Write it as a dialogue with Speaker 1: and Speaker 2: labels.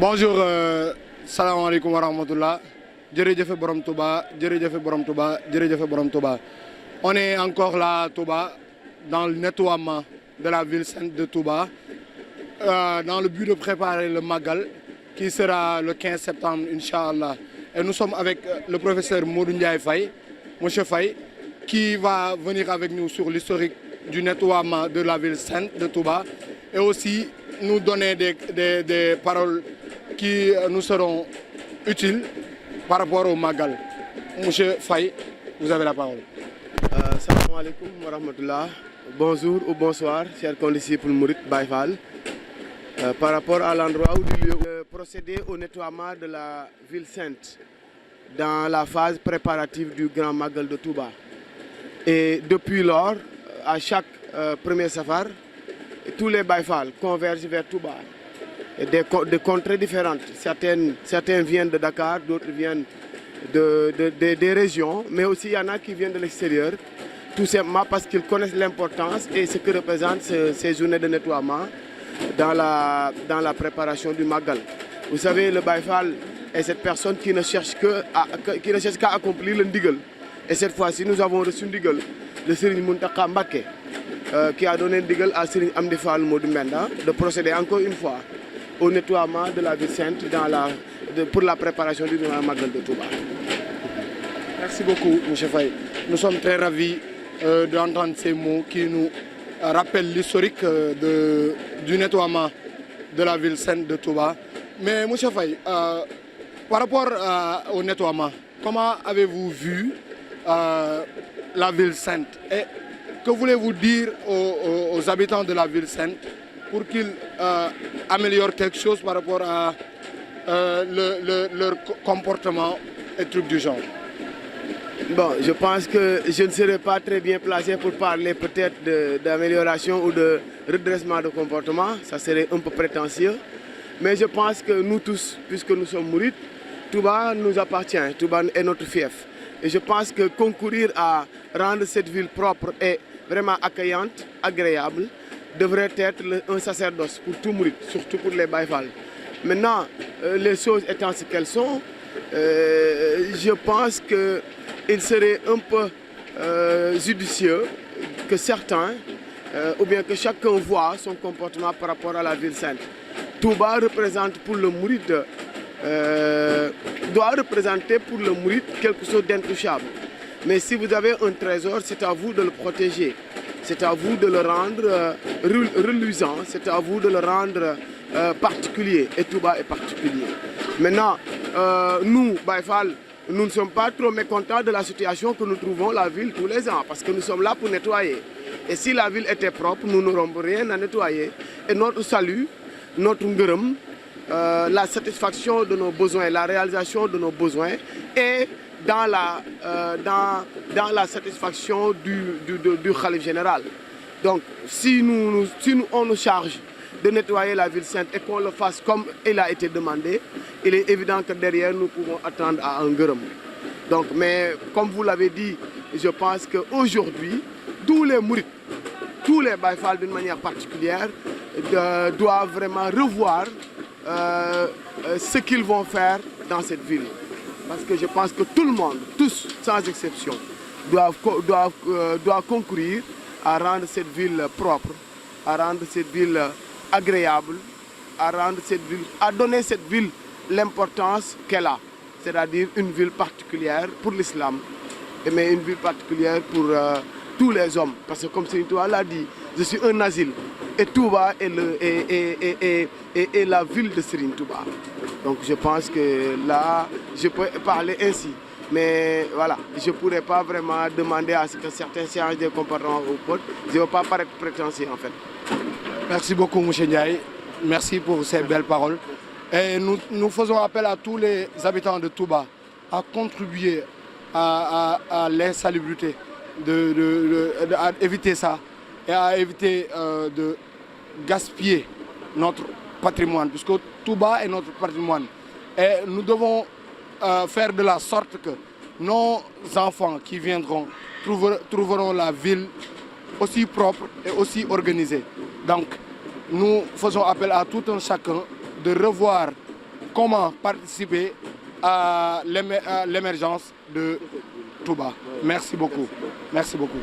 Speaker 1: Bonjour, salam alaikum wa rahmatullah. Djerejefe Borom Touba, Djerejefe Borom Touba, Djerejefe Borom Touba. On est encore là à Touba, dans le nettoiement de la ville sainte de Touba, dans le but de préparer le Magal, qui sera le 15 septembre, Inch'Allah. Et nous sommes avec le professeur Modou Ndiaye Faye, Monsieur Faye, qui va venir avec nous sur l'historique du nettoiement de la ville sainte de Touba, et aussi nous donner des paroles qui nous seront utiles par rapport au Magal. Monsieur Faye, vous avez la parole.
Speaker 2: Salam alaikum wa rahmatullah. Bonjour ou bonsoir, chers condisciples Mourid Baïfal. Par rapport à l'endroit où il y a procédé au nettoiement de la ville sainte dans la phase préparative du Grand Magal de Touba. Et depuis lors, à chaque premier safar, tous les Baïfal convergent vers Touba. Et des contrées différentes. Certains viennent de Dakar, d'autres viennent des régions, mais aussi il y en a qui viennent de l'extérieur, tout simplement parce qu'ils connaissent l'importance et ce que représentent ces journées de nettoiement dans la préparation du Magal. Vous savez, le Baïfal est cette personne qui ne cherche qu'à accomplir le Ndigal. Et cette fois-ci, nous avons reçu Ndigal de Serigne Mountakha Mbacké, qui a donné Ndigal à Serigne Amdi Fall Modou Mbenda de procéder encore une fois au nettoiement de la ville sainte pour la préparation du Magal de Touba.
Speaker 1: Merci beaucoup, M. Faye. Nous sommes très ravis d'entendre ces mots qui nous rappellent l'historique du nettoiement de la ville sainte de Touba. Mais M. Faye, par rapport au nettoiement, comment avez-vous vu la ville sainte? Et que voulez-vous dire aux habitants de la ville sainte pour qu'ils améliorent quelque chose par rapport à leur comportement et trucs du genre?
Speaker 2: Bon, je pense que je ne serai pas très bien placé pour parler peut-être d'amélioration ou de redressement de comportement. Ça serait un peu prétentieux. Mais je pense que nous tous, puisque nous sommes mourides, Touba nous appartient, Touba est notre fief. Et je pense que concourir à rendre cette ville propre et vraiment accueillante, agréable, devrait être un sacerdoce pour tout mouride, surtout pour les Baïfal. Maintenant, les choses étant ce qu'elles sont, je pense qu'il serait un peu judicieux que certains, ou bien que chacun voit son comportement par rapport à la ville sainte. Touba représente pour le mouride, doit représenter pour le mouride quelque chose d'intouchable. Mais si vous avez un trésor, c'est à vous de le protéger. C'est à vous de le rendre reluisant, c'est à vous de le rendre particulier. Et Touba est particulier. Maintenant, nous, Baïfal, nous ne sommes pas trop mécontents de la situation que nous trouvons la ville tous les ans, parce que nous sommes là pour nettoyer. Et si la ville était propre, nous n'aurons rien à nettoyer. Et notre salut, notre ngeureum, la satisfaction de nos besoins, la réalisation de nos besoins est dans la satisfaction du Khalif général. Donc, si on nous charge de nettoyer la ville sainte et qu'on le fasse comme il a été demandé, il est évident que derrière, nous pouvons attendre à un ngeureum. Donc, mais comme vous l'avez dit, je pense qu'aujourd'hui, tous les mourides, tous les Baïfal d'une manière particulière, doivent vraiment revoir ce qu'ils vont faire dans cette ville. Parce que je pense que tout le monde, tous sans exception, doivent concourir à rendre cette ville propre, à rendre cette ville agréable, à donner cette ville l'importance qu'elle a. C'est-à-dire une ville particulière pour l'islam, mais une ville particulière pour tous les hommes. Parce que comme Serigne Touba l'a dit, je suis un asile. Et Touba est la ville de Serigne Touba. Donc je pense que là, je peux parler ainsi. Mais voilà, je ne pourrais pas vraiment demander à ce que certains changent de comportement au pote. Je ne veux pas paraître prétentieux en fait.
Speaker 1: Merci beaucoup, M. Ndiaye. Merci pour ces belles paroles. Et nous faisons appel à tous les habitants de Touba à contribuer à l'insalubrité, à éviter ça et à éviter de gaspiller notre patrimoine, puisque Touba est notre patrimoine. Et nous devons faire de la sorte que nos enfants qui viendront trouveront la ville aussi propre et aussi organisée. Donc, nous faisons appel à tout un chacun de revoir comment participer à l'émergence de Touba. Merci beaucoup. Merci beaucoup.